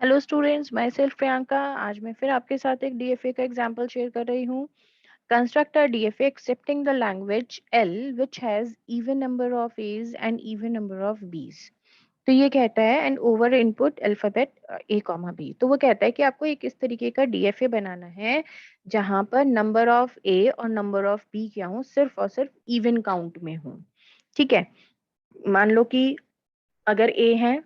Hello students, my self Priyanka. आज मैं फिर आपके साथ एक डीएफए का एग्जांपल शेयर कर रही हूँ। Construct a DFA accepting the language L which has even number of a's and even number of b's. तो ये कहता है and over input alphabet a comma b. तो वो कहता है कि आपको एक इस तरीके का डीएफए बनाना है जहां पर नंबर ऑफ ए और नंबर ऑफ बी क्या हो, सिर्फ और सिर्फ इवन काउंट में हो। ठीक है। मान लो कि अगर ए है,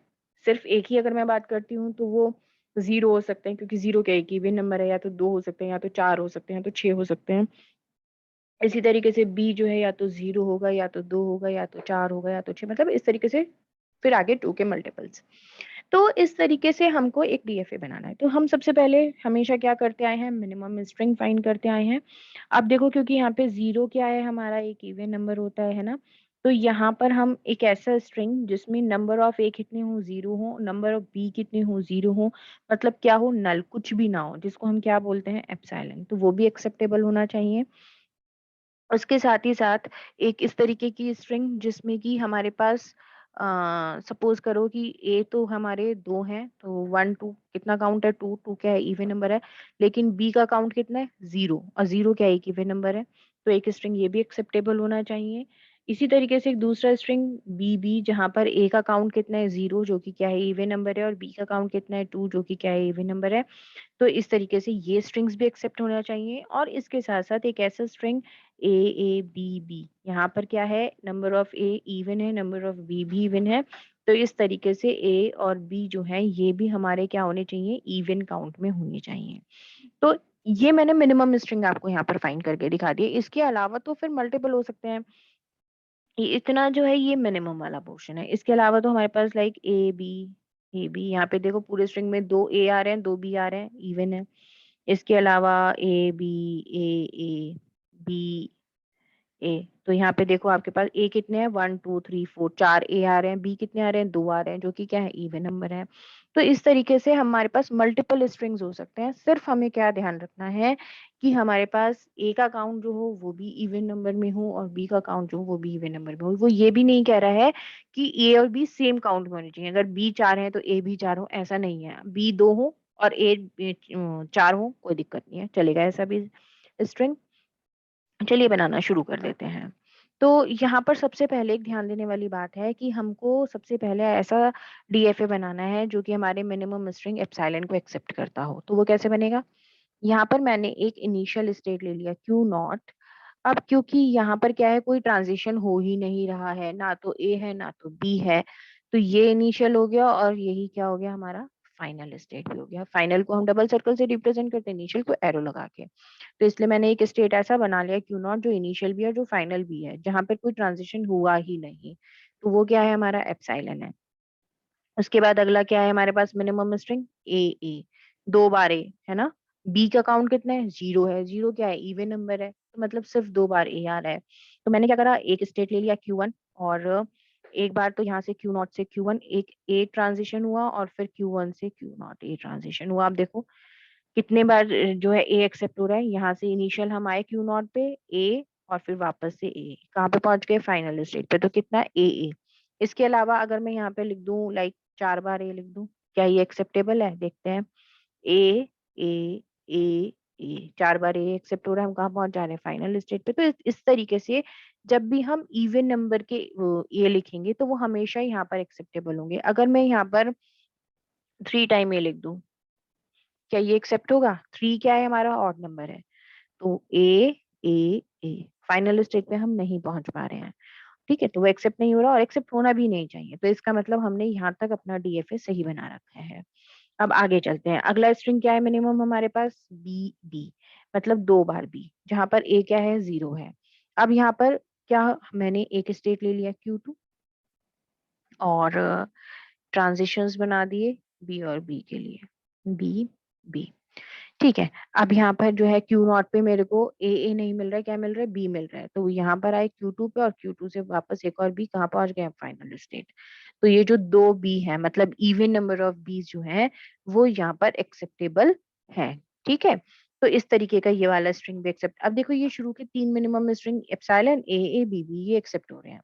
सिर्फ एक ही अगर मैं बात करती हूँ तो वो जीरो हो सकते हैं, क्योंकि जीरो क्या एक इवन नंबर है। या तो दो हो सकते हैं, या तो चार हो सकते हैं, या तो छह हो सकते हैं। इसी तरीके से बी जो है या तो जीरो होगा, या तो दो होगा, या तो चार होगा, या तो छह, मतलब इस तरीके से फिर आगे टू के मल्टीपल्स। तो इस तरीके से हमको एक डीएफए बनाना है। तो हम सबसे पहले हमेशा क्या करते आए हैं, मिनिमम स्ट्रिंग फाइंड करते आए हैं। अब देखो, क्योंकि यहाँ पे जीरो क्या है, हमारा एक इवन नंबर होता है ना। तो यहाँ पर हम एक ऐसा स्ट्रिंग जिसमें नंबर ऑफ ए कितने हो, जीरो हो, नंबर ऑफ बी कितने हो, जीरो हो, मतलब क्या हो, नल, कुछ भी ना हो, जिसको हम क्या बोलते हैं, एप्सिलॉन। तो वो भी एक्सेप्टेबल होना चाहिए। उसके साथ ही साथ एक इस तरीके की स्ट्रिंग जिसमें कि हमारे पास सपोज करो कि ए तो हमारे दो हैं, तो वन टू कितना काउंट है, टू, टू क्या है, इवन नंबर है। लेकिन बी का काउंट कितना है, जीरो, और जीरो क्या है, एक इवन नंबर है। तो एक स्ट्रिंग ये भी एक्सेप्टेबल होना चाहिए। इसी तरीके से एक दूसरा स्ट्रिंग बी बी, जहां पर ए का काउंट कितना है, जीरो, जो कि क्या है, इवन नंबर है, और बी का काउंट कितना है, टू, जो कि क्या है, इवन नंबर है। तो इस तरीके से ये स्ट्रिंग्स भी एक्सेप्ट होना चाहिए। और इसके साथ साथ एक ऐसा स्ट्रिंग ए बी बी, यहाँ पर क्या है, नंबर ऑफ ए इवन है, नंबर ऑफ बी भी इवन है। तो इस तरीके से ए और बी जो है ये भी हमारे क्या होने चाहिए, इवन काउंट में होने चाहिए। तो ये मैंने मिनिमम स्ट्रिंग आपको यहाँ पर फाइंड करके दिखा दी। इसके अलावा तो फिर मल्टीपल हो सकते हैं। ये इतना जो है ये मिनिमम वाला पोर्शन है। इसके अलावा तो हमारे पास लाइक ए बी, यहाँ पे देखो पूरे स्ट्रिंग में दो ए आ रहे हैं, दो बी आ रहे हैं, इवन है। इसके अलावा ए बी, ए बी, ए, तो यहाँ पे देखो आपके पास ए कितने हैं, वन टू थ्री फोर, चार ए आ रहे हैं, बी कितने आ रहे हैं, दो आ रहे हैं, जो कि क्या है, इवन नंबर है। तो इस तरीके से हमारे पास मल्टीपल स्ट्रिंग्स हो सकते हैं। सिर्फ हमें क्या ध्यान रखना है कि हमारे पास ए का काउंट जो हो वो भी इवन नंबर में हो, और बी का काउंट जो हो वो भी इवन नंबर में हो। वो ये भी नहीं कह रहा है कि ए और बी सेम काउंट में होने चाहिए। अगर बी चार है तो ए भी चार हो, ऐसा नहीं है। बी दो हो और ए चार हो, कोई दिक्कत नहीं है, चलेगा ऐसा भी स्ट्रिंग। चलिए बनाना शुरू कर देते हैं। तो यहाँ पर सबसे पहले एक ध्यान देने वाली बात है कि हमको सबसे पहले ऐसा डीएफए बनाना है जो कि हमारे मिनिमम स्ट्रिंग एप्सिलॉन को एक्सेप्ट करता हो। तो वो कैसे बनेगा, यहाँ पर मैंने एक इनिशियल स्टेट ले लिया क्यू नॉट। अब क्योंकि यहाँ पर क्या है, कोई ट्रांजिशन हो ही नहीं रहा है, ना तो ए है ना तो बी है, तो ये इनिशियल हो गया, और यही क्या हो गया, हमारा फाइनल स्टेट भी हो गया। फाइनल को हम डबल सर्कल से रिप्रेजेंट करते हैं, इनिशियल को एरो लगा के। तो इसलिए मैंने एक स्टेट ऐसा बना लिया क्यू नॉट जो इनिशियल भी है, जो फाइनल भी है, जहां पर कोई ट्रांजिशन हुआ ही नहीं। तो वो क्या है, हमारा एप्सिलॉन है। उसके बाद अगला क्या है हमारे पास, मिनिमम स्ट्रिंग ए, दो बार ए है ना। बी का काउंट कितना है, जीरो है, जीरो क्या है, इवन नंबर है, तो मतलब सिर्फ दो बार ए आ रहा है। तो मैंने क्या करा, एक स्टेट ले लिया क्यू वन, और एक बार तो यहाँ से क्यू नॉट से क्यू वन एक ए ट्रांजिशन हुआ, और फिर क्यू वन से क्यू नॉट ए ट्रांजिशन हुआ। आप देखो कितने बार जो है ए एक्सेप्ट हो रहा है। यहाँ से इनिशियल हम आए क्यू नॉट पे ए, और फिर वापस से ए, कहाँ पे पहुंच गए, फाइनल स्टेट पे। तो कितना ए। इसके अलावा अगर मैं यहाँ पे लिख दूं लाइक चार बार ए लिख दूं, क्या ये एक्सेप्टेबल है, देखते हैं। ए ए ए ए, चार बार ए एक्सेप्ट हो रहा है, हम कहाँ पहुंच जा रहे हैं, फाइनल स्टेट पे। तो इस तरीके से जब भी हम इवन नंबर के ए लिखेंगे तो वो हमेशा यहाँ पर एक्सेप्टेबल होंगे। अगर मैं यहाँ पर थ्री टाइम ए लिख दूं, क्या ये एक्सेप्ट होगा, थ्री क्या है, हमारा ऑड नंबर है। तो ए फाइनल स्टेज पे हम नहीं पहुंच पा रहे हैं। ठीक है, तो वो एक्सेप्ट नहीं हो रहा, और एक्सेप्ट होना भी नहीं चाहिए। तो इसका मतलब हमने यहाँ तक अपना डीएफए सही बना रखा है। अब आगे चलते हैं। अगला स्ट्रिंग क्या है मिनिमम हमारे पास, बी बी, मतलब दो बार बी, जहां पर ए क्या है, जीरो है। अब यहाँ पर क्या, मैंने एक स्टेट ले लिया क्यू टू, और ट्रांजिशंस बना दिए बी और बी के लिए, बी बी। ठीक है। अब यहाँ पर जो है क्यू नॉट पे मेरे को ए नहीं मिल रहा है, क्या मिल रहा है, बी मिल रहा है। तो यहाँ पर आए क्यू टू पे, और क्यू टू से वापस एक और बी, कहाँ पहुंच गए, फाइनल स्टेट। तो ये जो दो बी है, मतलब इवन नंबर ऑफ बी जो है वो यहाँ पर एक्सेप्टेबल है। ठीक है। तो इस तरीके का ये वाला स्ट्रिंग भी एक्सेप्ट। अब देखो ये शुरू के तीन minimum string epsilon a B b ये एक्सेप्ट हो रहे हैं।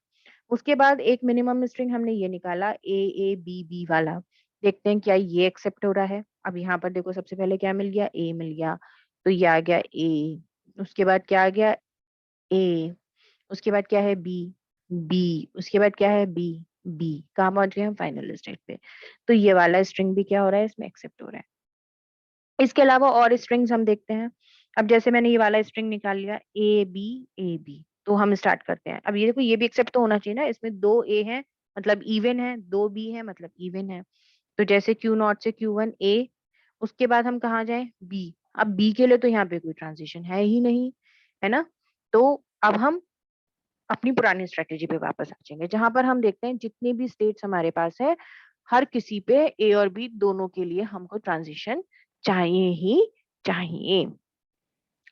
उसके बाद एक मिनिमम स्ट्रिंग हमने ये निकाला ए बी बी वाला। देखते हैं क्या ये एक्सेप्ट हो रहा है। अब यहाँ पर देखो सबसे पहले क्या मिल गया, ए मिल गया, तो ये आ गया ए। उसके बाद क्या आ गया, ए। उसके बाद क्या है, बी। बी उसके बाद क्या है, बी। बी कहाँ पहुंच गए हम, फाइनल स्टेट पे। तो ये वाला स्ट्रिंग भी क्या हो रहा है, इसमें एक्सेप्ट हो रहा है। इसके अलावा और स्ट्रिंग्स हम देखते हैं। अब जैसे मैंने ये वाला स्ट्रिंग निकाल लिया, ए बी, तो हम स्टार्ट करते हैं। अब ये देखो ये भी एक्सेप्ट तो होना चाहिए ना, इसमें दो ए है मतलब इवन है, दो बी है मतलब इवन है। तो जैसे Q0 से Q1 ए, उसके बाद हम कहाँ जाए, बी। अब बी के लिए तो यहाँ पे कोई ट्रांजिशन है ही नहीं, है ना। तो अब हम अपनी पुरानी स्ट्रेटेजी पे वापस आ जाएंगे, जहां पर हम देखते हैं जितने भी स्टेट्स हमारे पास है, हर किसी पे ए और बी दोनों के लिए हमको ट्रांजिशन चाहिए ही चाहिए।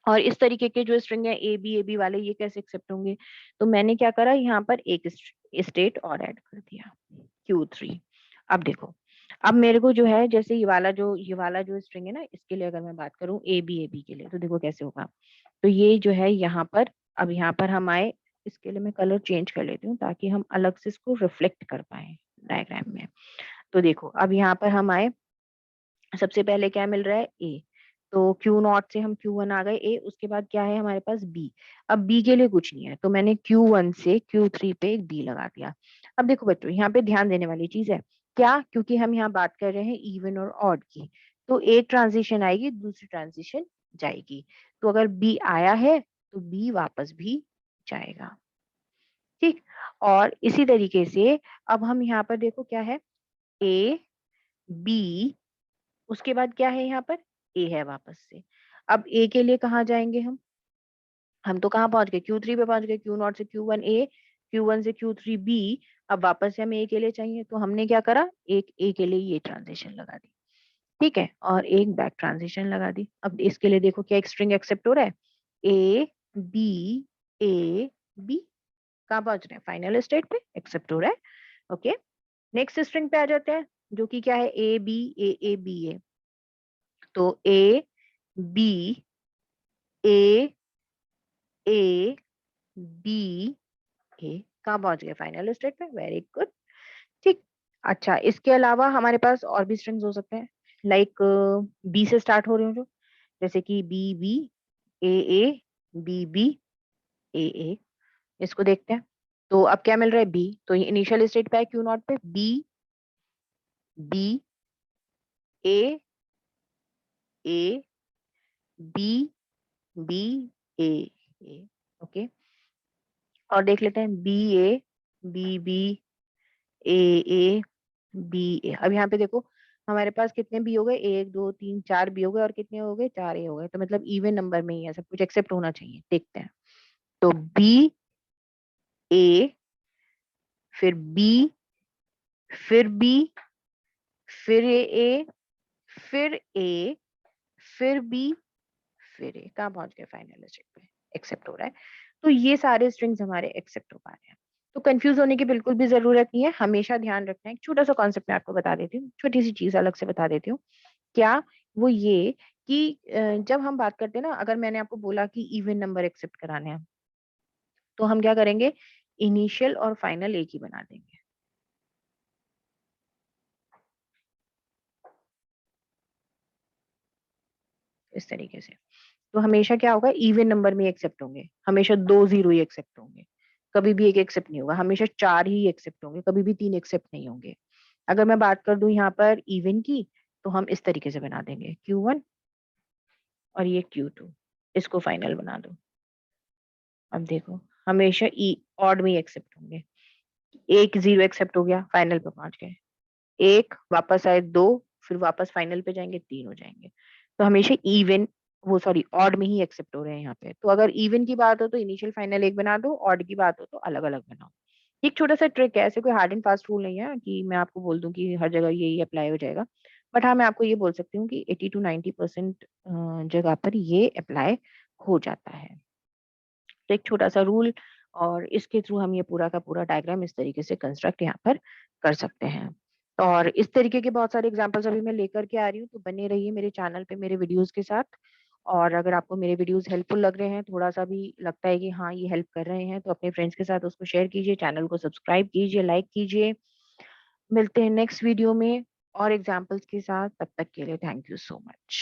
और इस तरीके के जो स्ट्रिंग है ए बी वाले, ये कैसे एक्सेप्ट होंगे। तो मैंने क्या करा, यहाँ पर एक स्टेट और ऐड कर दिया, Q3। अब देखो, अब मेरे को जो है, जैसे ये वाला जो स्ट्रिंग है ना, इसके लिए अगर मैं बात करूं ए बी के लिए, तो देखो कैसे होगा। तो ये जो है यहाँ पर, अब यहाँ पर हम आए, इसके लिए मैं कलर चेंज कर लेती हूँ ताकि हम अलग से इसको रिफ्लेक्ट कर पाए डायग्राम में। तो देखो अब यहाँ पर हम आए, सबसे पहले क्या मिल रहा है, ए। तो Q0 से हम Q1 आ गए, ए। उसके बाद क्या है हमारे पास, बी। अब बी के लिए कुछ नहीं है, तो मैंने Q1 से Q3 पे एक बी लगा दिया। अब देखो बच्चों, यहाँ पे ध्यान देने वाली चीज है क्या, क्योंकि हम यहाँ बात कर रहे हैं इवन और ऑड की, तो एक ट्रांजिशन आएगी, दूसरी ट्रांजिशन जाएगी। तो अगर बी आया है तो बी वापस भी जाएगा, ठीक। और इसी तरीके से अब हम यहाँ पर देखो क्या है, ए बी, उसके बाद क्या है यहाँ पर, ए है वापस से। अब ए के लिए कहाँ जाएंगे हम तो कहाँ पहुंच गए, Q3 पे पहुंच गए, Q0 से Q1 ए, Q1 से Q3 बी। अब वापस से हमें ए के लिए चाहिए, तो हमने क्या करा, एक ए के लिए ये ट्रांजिशन लगा दी, ठीक है, और एक बैक ट्रांजिशन लगा दी। अब इसके लिए देखो क्या एक स्ट्रिंग एक्सेप्ट हो रहा है, ए बी, ए बी। कहाँ पहुंच रहे हैं, फाइनल स्टेट पे एक्सेप्ट हो रहा है। ओके, नेक्स्ट स्ट्रिंग पे आ जाते हैं, जो कि क्या है, ए बी ए। तो ए बी, ए ए बी ए, कहाँ पहुंच गए, फाइनल स्टेट पे, वेरी गुड, ठीक। अच्छा, इसके अलावा हमारे पास और भी स्ट्रिंग्स हो सकते हैं, लाइक बी से स्टार्ट हो रहे हो जो, जैसे कि B B, A B B, A. इसको देखते हैं। तो अब क्या मिल रहा है, बी। तो ये इनिशियल स्टेट पे है Q0 पे, B B, A A B B, A A. Okay, और देख लेते हैं, B B, A A B A. अब यहाँ पे देखो हमारे पास कितने बी हो गए, एक दो तीन चार बी हो गए, और कितने हो गए, चार ए हो गए। तो मतलब इवन नंबर में ही है, सब कुछ एक्सेप्ट होना चाहिए, देखते हैं। तो बी ए, फिर बी, फिर बी, फिर ए, फिर ए, फिर बी, फिर ए, कहाँ पहुंच गए, फाइनल स्टेट पे एक्सेप्ट हो रहा है। तो ये सारे स्ट्रिंग्स हमारे एक्सेप्ट हो पा रहे हैं। तो कंफ्यूज होने की बिल्कुल भी जरूरत नहीं है, हमेशा ध्यान रखना है। एक छोटा सा कॉन्सेप्ट मैं आपको बता देती हूँ, छोटी सी चीज अलग से बता देती हूँ। क्या, वो ये कि जब हम बात करते हैं ना, अगर मैंने आपको बोला कि इवन नंबर एक्सेप्ट कराने हैं, तो हम क्या करेंगे, इनिशियल और फाइनल एक ही बना देंगे, इस तरीके से। तो हमेशा क्या होगा, इवन नंबर में एक्सेप्ट होंगे, हमेशा दो जीरो ही एक्सेप्ट होंगे, कभी भी एक एक्सेप्ट नहीं होगा, हमेशा चार ही एक्सेप्ट होंगे, कभी भी तीन एक्सेप्ट नहीं होंगे। अगर मैं बात कर दूं यहाँ पर इवन की, तो हम इस तरीके से बना देंगे, Q1 और ये Q2, इसको फाइनल बना दो। अब देखो, हमेशा ई ऑड में एक्सेप्ट होंगे, एक जीरो एक्सेप्ट हो गया, फाइनल पे पहुंच गए, एक वापस आए, दो, फिर वापस फाइनल पे जाएंगे, तीन हो जाएंगे। तो हमेशा इवन, वो सॉरी ऑड में ही एक्सेप्ट हो रहे हैं यहाँ पे। तो अगर इवन की बात हो तो इनिशियल फाइनल एक बना दो, ऑड की बात हो तो अलग अलग बनाओ। एक छोटा सा ट्रिक है, ऐसे कोई हार्ड एंड फास्ट रूल नहीं है कि मैं आपको बोल दूं कि हर जगह यही अप्लाई हो जाएगा। बट हाँ, मैं आपको ये बोल सकती हूँ कि 80 to 90% जगह पर ये अप्लाई हो जाता है। तो एक छोटा सा रूल, और इसके थ्रू हम ये पूरा का पूरा डायग्राम इस तरीके से कंस्ट्रक्ट यहाँ पर कर सकते हैं। और इस तरीके के बहुत सारे एग्जांपल्स अभी मैं लेकर के आ रही हूँ, तो बने रहिए मेरे चैनल पे मेरे वीडियोस के साथ। और अगर आपको मेरे वीडियोस हेल्पफुल लग रहे हैं, थोड़ा सा भी लगता है कि हाँ ये हेल्प कर रहे हैं, तो अपने फ्रेंड्स के साथ उसको शेयर कीजिए, चैनल को सब्सक्राइब कीजिए, लाइक कीजिए। मिलते हैं नेक्स्ट वीडियो में। और एग्जाम्पल्स के साथ। तब तक के लिए थैंक यू सो मच।